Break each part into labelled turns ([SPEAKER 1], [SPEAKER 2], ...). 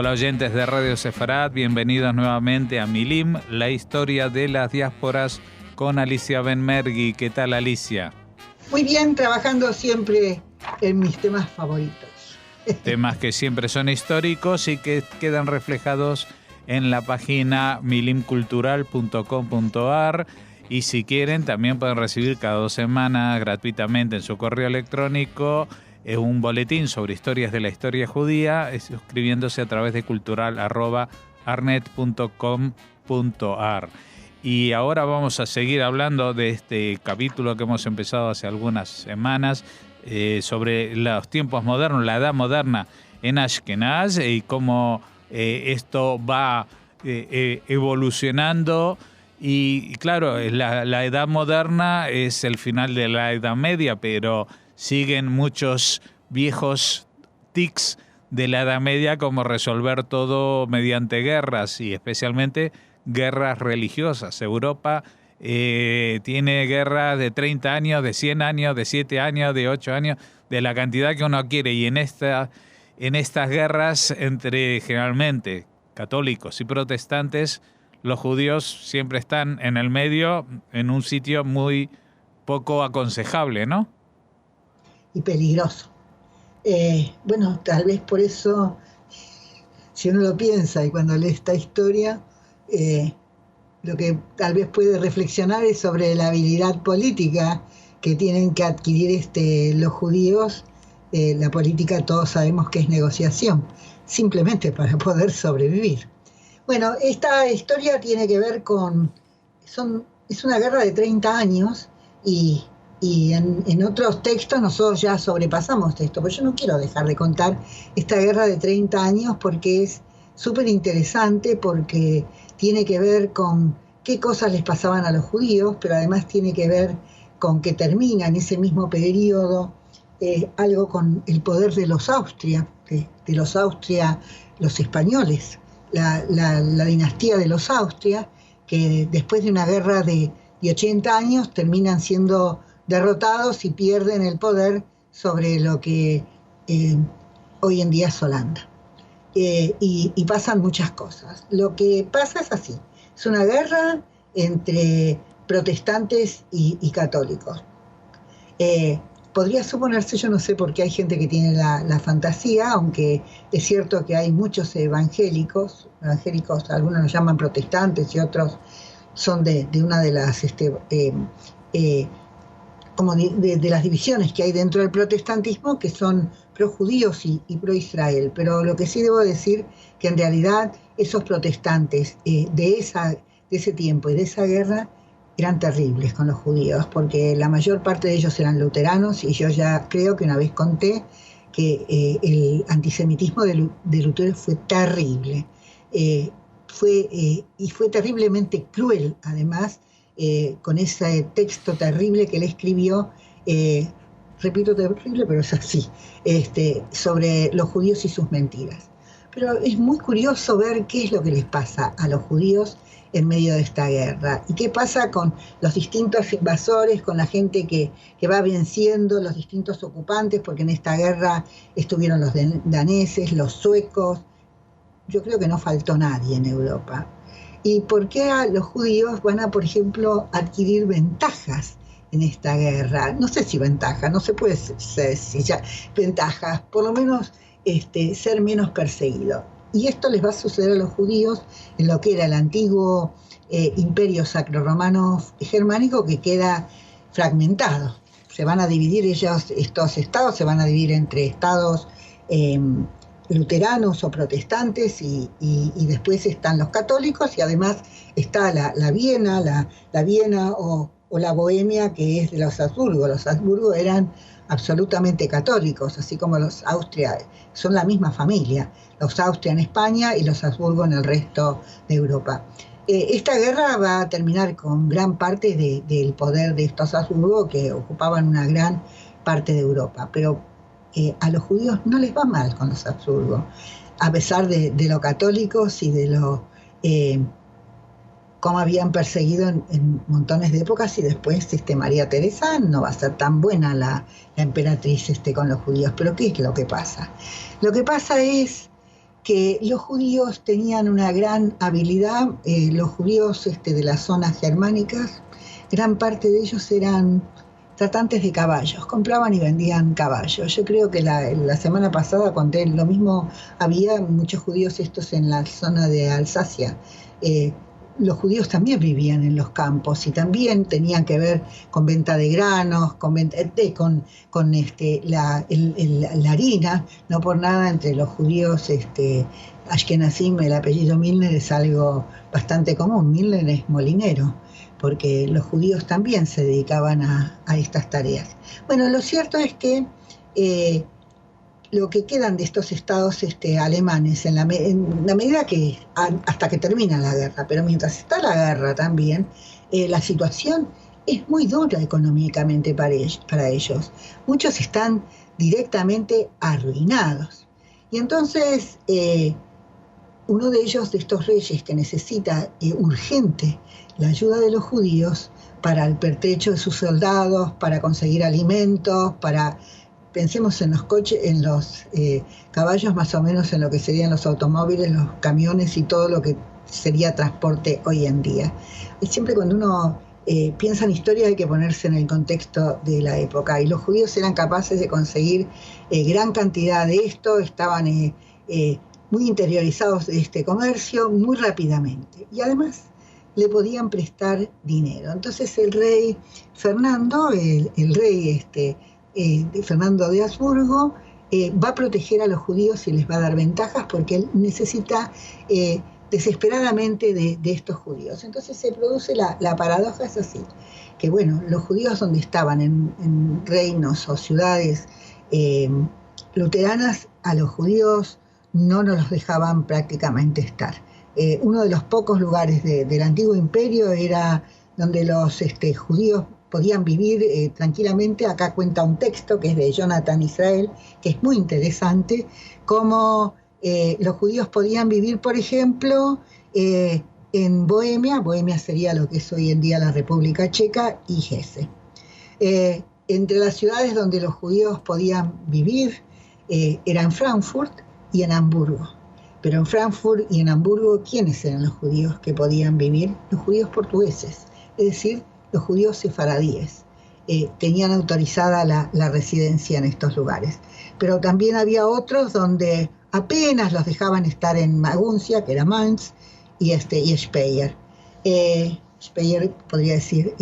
[SPEAKER 1] Hola oyentes de Radio Sefarad, bienvenidos nuevamente a Milim, la historia de las diásporas con Alicia Benmergui. ¿Qué tal, Alicia?
[SPEAKER 2] Muy bien, trabajando siempre en mis temas favoritos.
[SPEAKER 1] Temas que siempre son históricos y que quedan reflejados en la página milimcultural.com.ar. Y si quieren, también pueden recibir cada 2 semanas gratuitamente en su correo electrónico un boletín sobre historias de la historia judía, suscribiéndose a través de cultural@arnet.com.ar. Y ahora vamos a seguir hablando de este capítulo que hemos empezado hace algunas semanas sobre los tiempos modernos, la edad moderna en Ashkenaz y cómo esto va evolucionando. Y claro, la edad moderna es el final de la Edad Media, pero siguen muchos viejos tics de la Edad Media, como resolver todo mediante guerras y especialmente guerras religiosas. Europa tiene guerras de 30 años, de 100 años, de 7 años, de 8 años, de la cantidad que uno quiere. Y en estas guerras entre generalmente católicos y protestantes, los judíos siempre están en el medio, en un sitio muy poco aconsejable, ¿no?
[SPEAKER 2] Y peligroso. Bueno, tal vez por eso, si uno lo piensa y cuando lee esta historia, lo que tal vez puede reflexionar es sobre la habilidad política que tienen que adquirir los judíos. La política todos sabemos que es negociación, simplemente para poder sobrevivir. Bueno, esta historia tiene que ver es una guerra de 30 años y en otros textos nosotros ya sobrepasamos esto, pero yo no quiero dejar de contar esta guerra de 30 años porque es súper interesante, porque tiene que ver con qué cosas les pasaban a los judíos, pero además tiene que ver con que termina en ese mismo periodo algo con el poder de los Austria, de los Austria, los españoles, la dinastía de los Austria, que después de una guerra de 80 años terminan siendo derrotados y pierden el poder sobre lo que hoy en día es Holanda. Y pasan muchas cosas. Lo que pasa es así, es una guerra entre protestantes y católicos. Podría suponerse, yo no sé por qué hay gente que tiene la fantasía, aunque es cierto que hay muchos evangélicos, algunos los llaman protestantes y otros son de una de las como de las divisiones que hay dentro del protestantismo, que son pro-judíos y pro-Israel. Pero lo que sí debo decir, que en realidad esos protestantes de ese tiempo y de esa guerra eran terribles con los judíos, porque la mayor parte de ellos eran luteranos, y yo ya creo que una vez conté que el antisemitismo de Lutero fue terrible. Y fue terriblemente cruel, además, con ese texto terrible que él escribió, repito, terrible, pero es así, sobre los judíos y sus mentiras. Pero es muy curioso ver qué es lo que les pasa a los judíos en medio de esta guerra, y qué pasa con los distintos invasores, con la gente que va venciendo, los distintos ocupantes, porque en esta guerra estuvieron los daneses, los suecos. Yo creo que no faltó nadie en Europa. ¿Y por qué los judíos van a, por ejemplo, adquirir ventajas en esta guerra? No sé si ventajas, no se puede decir ya ventajas, por lo menos ser menos perseguidos. Y esto les va a suceder a los judíos en lo que era el antiguo imperio sacro-romano germánico, que queda fragmentado. Se van a dividir estos estados, se van a dividir entre estados luteranos o protestantes, y después están los católicos, y además está la Viena, la Viena o la Bohemia, que es de los Habsburgo. Los Habsburgo eran absolutamente católicos, así como los Austria, son la misma familia, los Austria en España y los Habsburgo en el resto de Europa. Esta guerra va a terminar con gran parte del poder de estos Habsburgo, que ocupaban una gran parte de Europa, pero a los judíos no les va mal con los Habsburgo, a pesar de lo católicos y de lo cómo habían perseguido en montones de épocas, y después María Teresa no va a ser tan buena la emperatriz con los judíos. Pero ¿qué es lo que pasa? Lo que pasa es que los judíos tenían una gran habilidad, los judíos de las zonas germánicas, gran parte de ellos eran tratantes de caballos, compraban y vendían caballos. Yo creo que la semana pasada conté lo mismo, había muchos judíos estos en la zona de Alsacia. Los judíos también vivían en los campos y también tenían que ver con venta de granos, con la harina. No por nada entre los judíos ashkenazim el apellido Milner es algo bastante común. Milner es molinero, porque los judíos también se dedicaban a estas tareas. Bueno, lo cierto es que lo que quedan de estos estados alemanes, en la medida que, hasta que termina la guerra, pero mientras está la guerra también, la situación es muy dura económicamente para ellos. Muchos están directamente arruinados. Y entonces, uno de ellos, de estos reyes que necesita urgente la ayuda de los judíos para el pertrecho de sus soldados, para conseguir alimentos, pensemos en los coches, en los caballos, más o menos en lo que serían los automóviles, los camiones y todo lo que sería transporte hoy en día. Y siempre cuando uno piensa en historia hay que ponerse en el contexto de la época, y los judíos eran capaces de conseguir gran cantidad de esto, estaban muy interiorizados de este comercio muy rápidamente, y además le podían prestar dinero. Entonces el rey Fernando, el rey Fernando de Habsburgo, va a proteger a los judíos y les va a dar ventajas porque él necesita desesperadamente de estos judíos. Entonces se produce la paradoja, es así, que bueno, los judíos donde estaban en reinos o ciudades luteranas, a los judíos no nos los dejaban prácticamente estar. Uno de los pocos lugares del antiguo imperio era donde los judíos podían vivir tranquilamente. Acá cuenta un texto que es de Jonathan Israel, que es muy interesante, cómo los judíos podían vivir, por ejemplo, en Bohemia. Bohemia sería lo que es hoy en día la República Checa, y Hesse. Entre las ciudades donde los judíos podían vivir eran Frankfurt y en Hamburgo. Pero en Frankfurt y en Hamburgo, ¿quiénes eran los judíos que podían vivir? Los judíos portugueses, es decir, los judíos sefaradíes. Tenían autorizada la residencia en estos lugares. Pero también había otros donde apenas los dejaban estar en Maguncia, que era Mainz, y Speyer. Speyer podría decir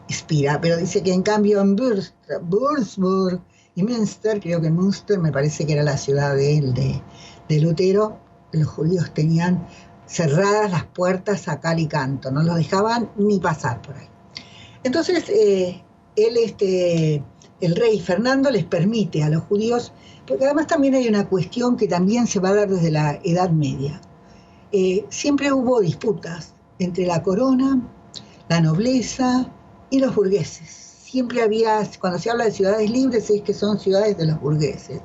[SPEAKER 2] Spira, pero dice que en cambio en Würzburg y Münster, creo que Münster me parece que era la ciudad de Lutero, los judíos tenían cerradas las puertas a cal y canto, no los dejaban ni pasar por ahí. Entonces, el rey Fernando les permite a los judíos, porque además también hay una cuestión que también se va a dar desde la Edad Media. Siempre hubo disputas entre la corona, la nobleza y los burgueses. Siempre había, cuando se habla de ciudades libres, es que son ciudades de los burgueses.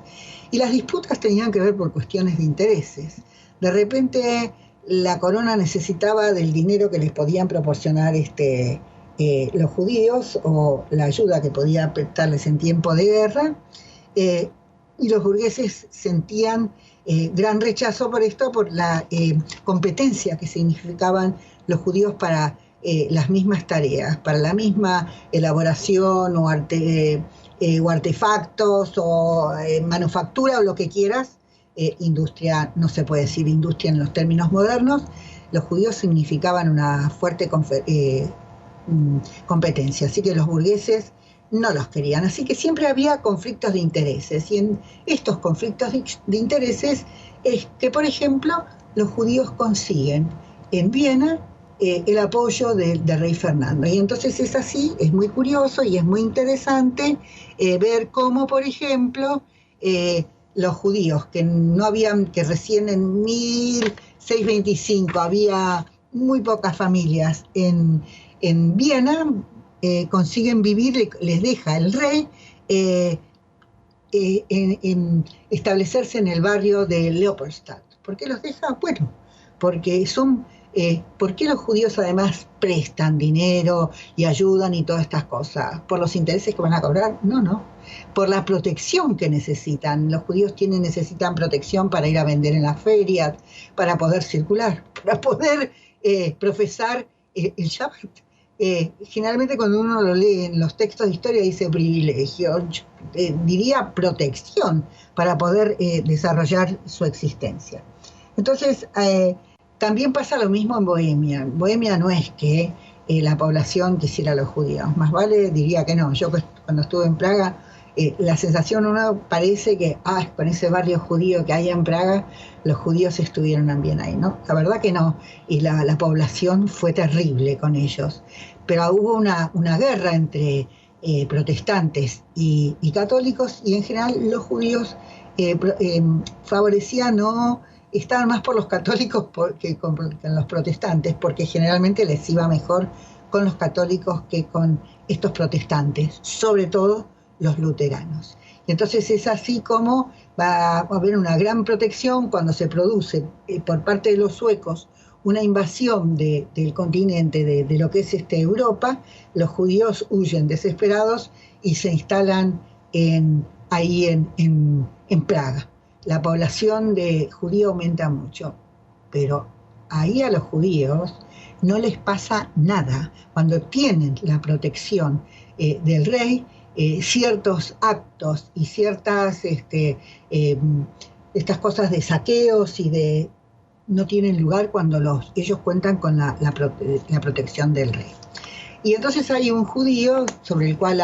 [SPEAKER 2] Y las disputas tenían que ver por cuestiones de intereses. De repente, la corona necesitaba del dinero que les podían proporcionar los judíos, o la ayuda que podía prestarles en tiempo de guerra, y los burgueses sentían gran rechazo por esto, por la competencia que significaban los judíos para las mismas tareas, para la misma elaboración o artefactos o manufactura o lo que quieras. Industria, no se puede decir industria en los términos modernos. Los judíos significaban una fuerte competencia, así que los burgueses no los querían, así que siempre había conflictos de intereses, y en estos conflictos de intereses es que, por ejemplo, los judíos consiguen en Viena el apoyo del rey Fernando, y entonces es así, es muy curioso y es muy interesante ver cómo, por ejemplo, los judíos que recién en 1625 había muy pocas familias en Viena, consiguen vivir, les deja el rey establecerse en el barrio de Leopoldstadt. ¿Por qué los deja? Bueno, porque son ¿por qué los judíos además prestan dinero y ayudan y todas estas cosas? ¿Por los intereses que van a cobrar? No. Por la protección que necesitan. Los judíos necesitan protección para ir a vender en las ferias, para poder circular, para poder profesar el Shabbat. Generalmente cuando uno lo lee en los textos de historia dice privilegio, diría protección para poder desarrollar su existencia. Entonces, también pasa lo mismo en Bohemia. En Bohemia no es que la población quisiera a los judíos, más vale diría que no. Yo cuando estuve en Praga, la sensación uno parece que con ese barrio judío que hay en Praga, los judíos estuvieron bien ahí, ¿no? La verdad que no, y la población fue terrible con ellos. Pero hubo una guerra entre protestantes y católicos, y en general los judíos favorecían estaban más por los católicos que con los protestantes, porque generalmente les iba mejor con los católicos que con estos protestantes, sobre todo los luteranos. Y entonces es así como va a haber una gran protección cuando se produce por parte de los suecos una invasión del continente, de lo que es Europa. Los judíos huyen desesperados y se instalan ahí en Praga. La población de judíos aumenta mucho, pero ahí a los judíos no les pasa nada. Cuando tienen la protección del rey, ciertos actos y ciertas estas cosas de saqueos no tienen lugar cuando ellos cuentan con la protección del rey. Y entonces hay un judío sobre el cual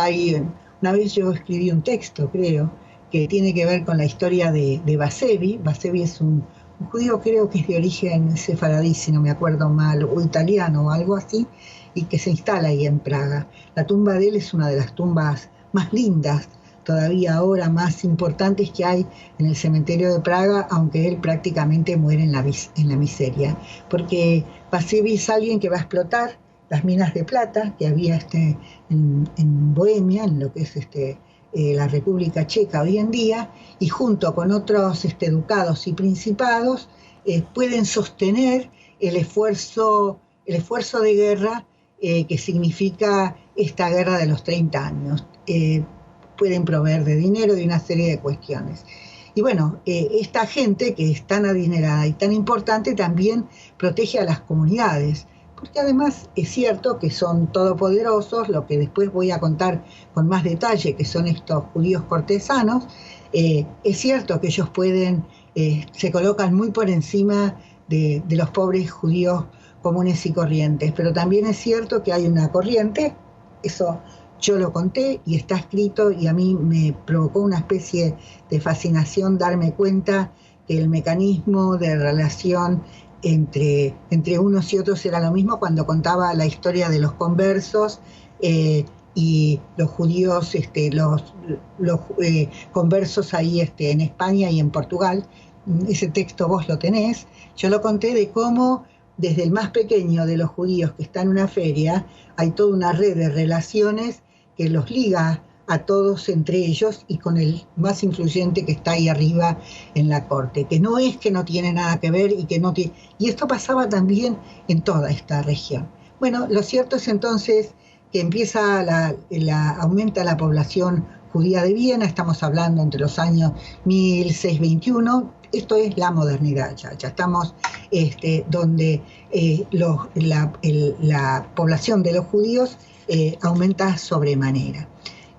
[SPEAKER 2] una vez yo escribí un texto, creo, que tiene que ver con la historia de Basevi. Basevi es un judío, creo que es de origen sefaradí, si no me acuerdo mal, o italiano o algo así, y que se instala ahí en Praga. La tumba de él es una de las tumbas más lindas, todavía ahora más importantes que hay en el cementerio de Praga, aunque él prácticamente muere en la miseria, porque Basevi es alguien que va a explotar las minas de plata que había en Bohemia, en lo que es la República Checa hoy en día, y junto con otros ducados y principados pueden sostener el esfuerzo de guerra que significa esta guerra de los 30 años. Pueden proveer de dinero y una serie de cuestiones. Y bueno, esta gente que es tan adinerada y tan importante también protege a las comunidades, porque además es cierto que son todopoderosos, lo que después voy a contar con más detalle, que son estos judíos cortesanos. Es cierto que ellos se colocan muy por encima de los pobres judíos comunes y corrientes, pero también es cierto que hay una corriente, eso yo lo conté y está escrito, y a mí me provocó una especie de fascinación darme cuenta que el mecanismo de relación entre unos y otros era lo mismo cuando contaba la historia de los conversos y los judíos, los conversos ahí en España y en Portugal. Ese texto vos lo tenés. Yo lo conté de cómo desde el más pequeño de los judíos que está en una feria hay toda una red de relaciones que los liga a todos entre ellos y con el más influyente que está ahí arriba en la corte, que no es que no tiene nada que ver y esto pasaba también en toda esta región. Bueno, lo cierto es entonces que aumenta la población judía de Viena, estamos hablando entre los años 1621, esto es la modernidad, ya estamos donde la población de los judíos aumenta sobremanera.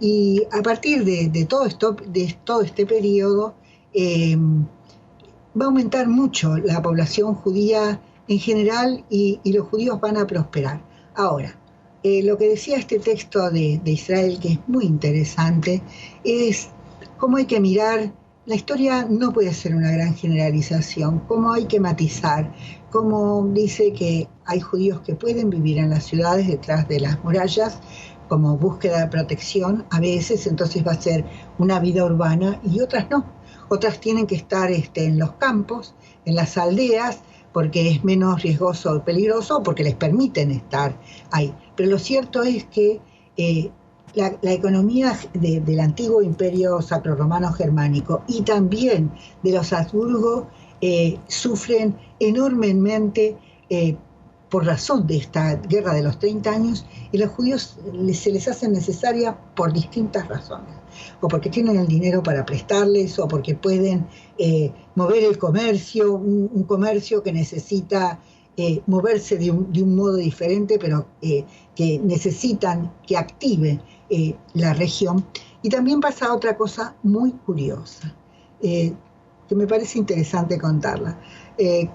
[SPEAKER 2] Y a partir de todo este periodo, va a aumentar mucho la población judía en general y los judíos van a prosperar. Ahora, lo que decía este texto de Israel, que es muy interesante, es cómo hay que mirar. La historia no puede ser una gran generalización, cómo hay que matizar, cómo dice que hay judíos que pueden vivir en las ciudades detrás de las murallas, como búsqueda de protección a veces, entonces va a ser una vida urbana, y otras no. Otras tienen que estar en los campos, en las aldeas, porque es menos riesgoso o peligroso, porque les permiten estar ahí. Pero lo cierto es que la economía del antiguo imperio sacrorromano germánico y también de los Habsburgo sufren enormemente por razón de esta guerra de los 30 años, y los judíos se les hace necesaria por distintas razones, o porque tienen el dinero para prestarles, o porque pueden mover el comercio, un comercio que necesita moverse de un modo diferente, pero que necesitan que active la región. Y también pasa otra cosa muy curiosa, que me parece interesante contarla.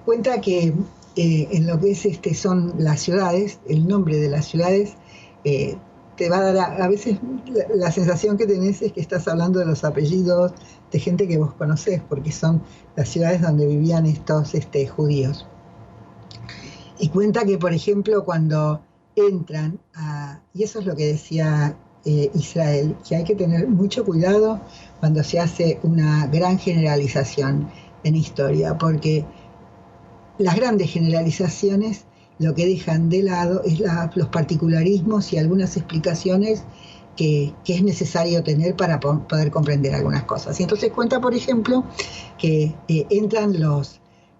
[SPEAKER 2] Cuenta que en lo que es son las ciudades, el nombre de las ciudades te va a dar a veces la sensación que tenés es que estás hablando de los apellidos de gente que vos conocés, porque son las ciudades donde vivían estos judíos. Y cuenta que, por ejemplo, cuando entran y eso es lo que decía Israel, que hay que tener mucho cuidado cuando se hace una gran generalización en historia, porque las grandes generalizaciones lo que dejan de lado es los particularismos y algunas explicaciones que es necesario tener para poder comprender algunas cosas. Y entonces cuenta, por ejemplo, que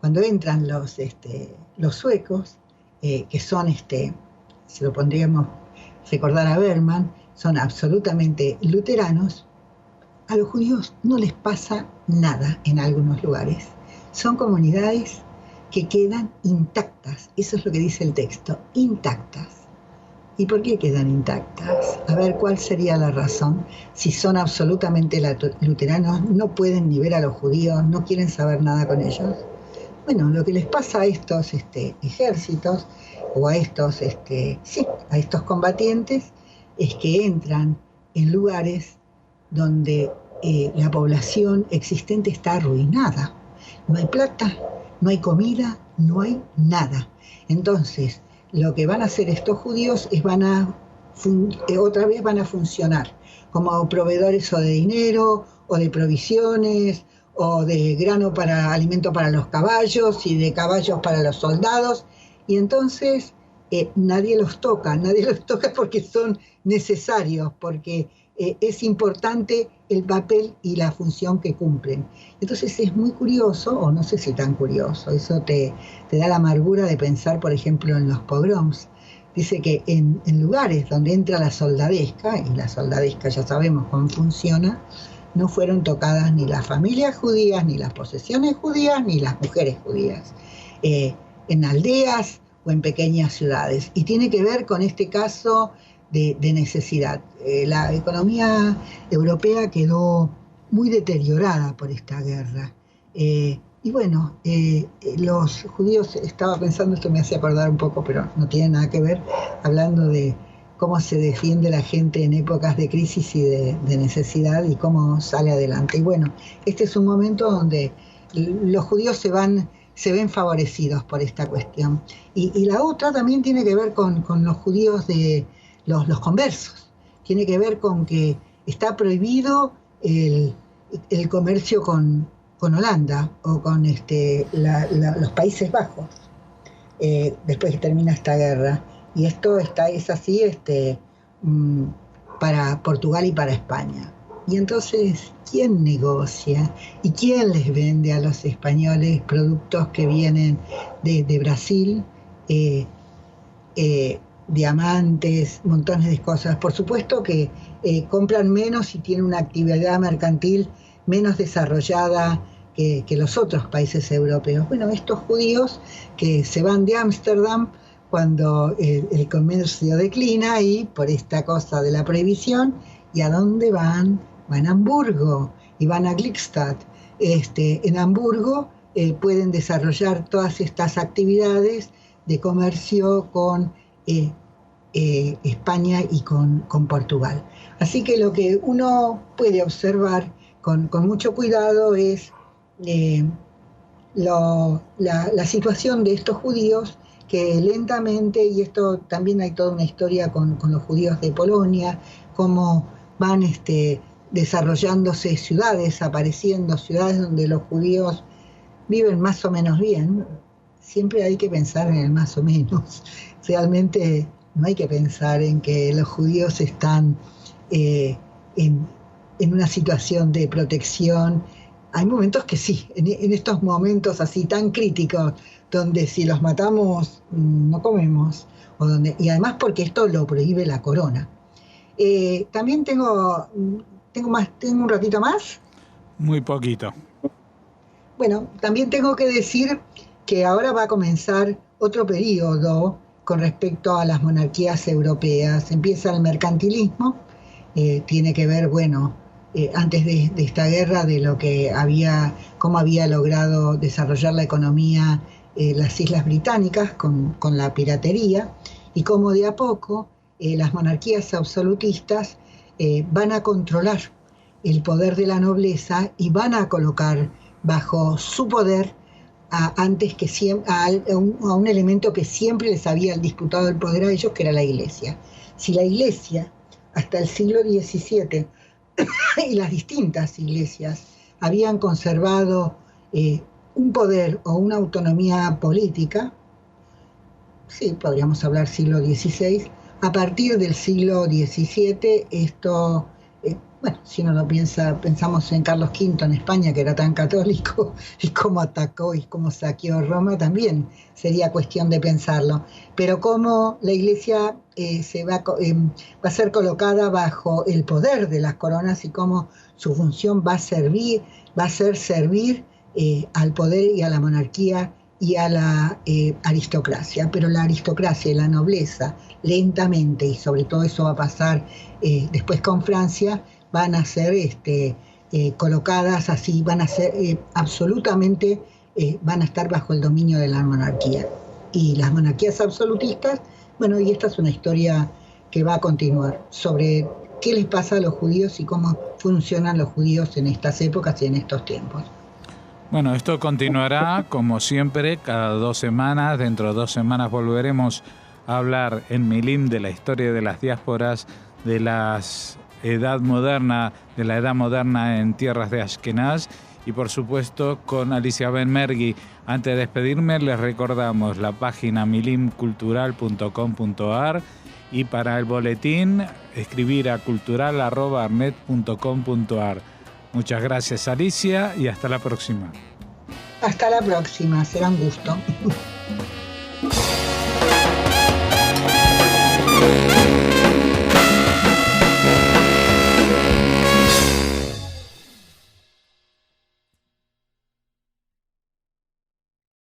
[SPEAKER 2] cuando entran los suecos, que son, si lo pondríamos recordar a Berman, son absolutamente luteranos, a los judíos no les pasa nada en algunos lugares. Son comunidades que quedan intactas, eso es lo que dice el texto, intactas. ¿Y por qué quedan intactas? A ver, ¿cuál sería la razón? Si son absolutamente luteranos, no pueden ni ver a los judíos, no quieren saber nada con ellos. Bueno, lo que les pasa a estos ejércitos o a estos combatientes es que entran en lugares donde la población existente está arruinada. No hay plata, no hay comida, no hay nada. Entonces, lo que van a hacer estos judíos es otra vez van a funcionar como proveedores o de dinero, o de provisiones, o de grano para alimento para los caballos, y de caballos para los soldados, y entonces nadie los toca porque son necesarios, porque es importante el papel y la función que cumplen. Entonces es muy curioso, o no sé si tan curioso, eso te da la amargura de pensar, por ejemplo, en los pogroms. Dice que en lugares donde entra la soldadesca, y la soldadesca ya sabemos cómo funciona, no fueron tocadas ni las familias judías, ni las posesiones judías, ni las mujeres judías, en aldeas o en pequeñas ciudades. Y tiene que ver con este caso de necesidad. La economía europea quedó muy deteriorada por esta guerra. Y bueno, los judíos, estaba pensando, esto me hace acordar un poco, pero no tiene nada que ver, hablando de cómo se defiende la gente en épocas de crisis y de necesidad y cómo sale adelante. Y bueno, este es un momento donde los judíos se ven favorecidos por esta cuestión. Y la otra también tiene que ver con los judíos de los conversos. Tiene que ver con que está prohibido el comercio con Holanda o con los Países Bajos después que termina esta guerra. Y esto es así para Portugal y para España. Y entonces, ¿quién negocia y quién les vende a los españoles productos que vienen de Brasil? Diamantes, montones de cosas. Por supuesto que compran menos y tienen una actividad mercantil menos desarrollada que los otros países europeos. Bueno, estos judíos que se van de Ámsterdam cuando el comercio declina y por esta cosa de la prohibición, ¿y a dónde van? Van a Hamburgo y van a Glückstadt. En Hamburgo pueden desarrollar todas estas actividades de comercio con España y con Portugal. Así que lo que uno puede observar con mucho cuidado es la situación de estos judíos que lentamente, y esto también hay toda una historia con los judíos de Polonia, cómo van desarrollándose ciudades, apareciendo ciudades donde los judíos viven más o menos bien. Siempre hay que pensar en el más o menos. Realmente no hay que pensar en que los judíos están en una situación de protección. Hay momentos que sí, en estos momentos así tan críticos, donde si los matamos no comemos, y además porque esto lo prohíbe la corona. También tengo un ratito más.
[SPEAKER 1] Muy poquito.
[SPEAKER 2] Bueno, también tengo que decir que ahora va a comenzar otro periodo con respecto a las monarquías europeas. Empieza el mercantilismo, tiene que ver, antes de esta guerra, de cómo había logrado desarrollar la economía las Islas Británicas con la piratería, y cómo de a poco las monarquías absolutistas van a controlar el poder de la nobleza y van a colocar bajo su poder a un elemento que siempre les había disputado el poder a ellos, que era la Iglesia. Si la Iglesia, hasta el siglo XVII, y las distintas iglesias habían conservado un poder o una autonomía política, sí, podríamos hablar siglo XVI, a partir del siglo XVII esto... si uno lo piensa, pensamos en Carlos V en España, que era tan católico, y cómo atacó y cómo saqueó Roma, también sería cuestión de pensarlo. Pero cómo la Iglesia va a ser colocada bajo el poder de las coronas, y cómo su función va a ser servir al poder y a la monarquía y a la aristocracia. Pero la aristocracia y la nobleza, lentamente, y sobre todo eso va a pasar después con Francia, van a ser colocadas así, van a ser absolutamente, van a estar bajo el dominio de la monarquía. Y las monarquías absolutistas, y esta es una historia que va a continuar, sobre qué les pasa a los judíos y cómo funcionan los judíos en estas épocas y en estos tiempos.
[SPEAKER 1] Bueno, esto continuará como siempre, cada 2 semanas. Dentro de 2 semanas volveremos a hablar en Milim de la historia de las diásporas, de la edad moderna en tierras de Ashkenaz, y por supuesto con Alicia Benmergui. Antes de despedirme, les recordamos la página milimcultural.com.ar, y para el boletín escribir a cultural@arnet.com.ar. Muchas gracias, Alicia, y hasta la próxima.
[SPEAKER 2] Hasta la próxima, será un gusto.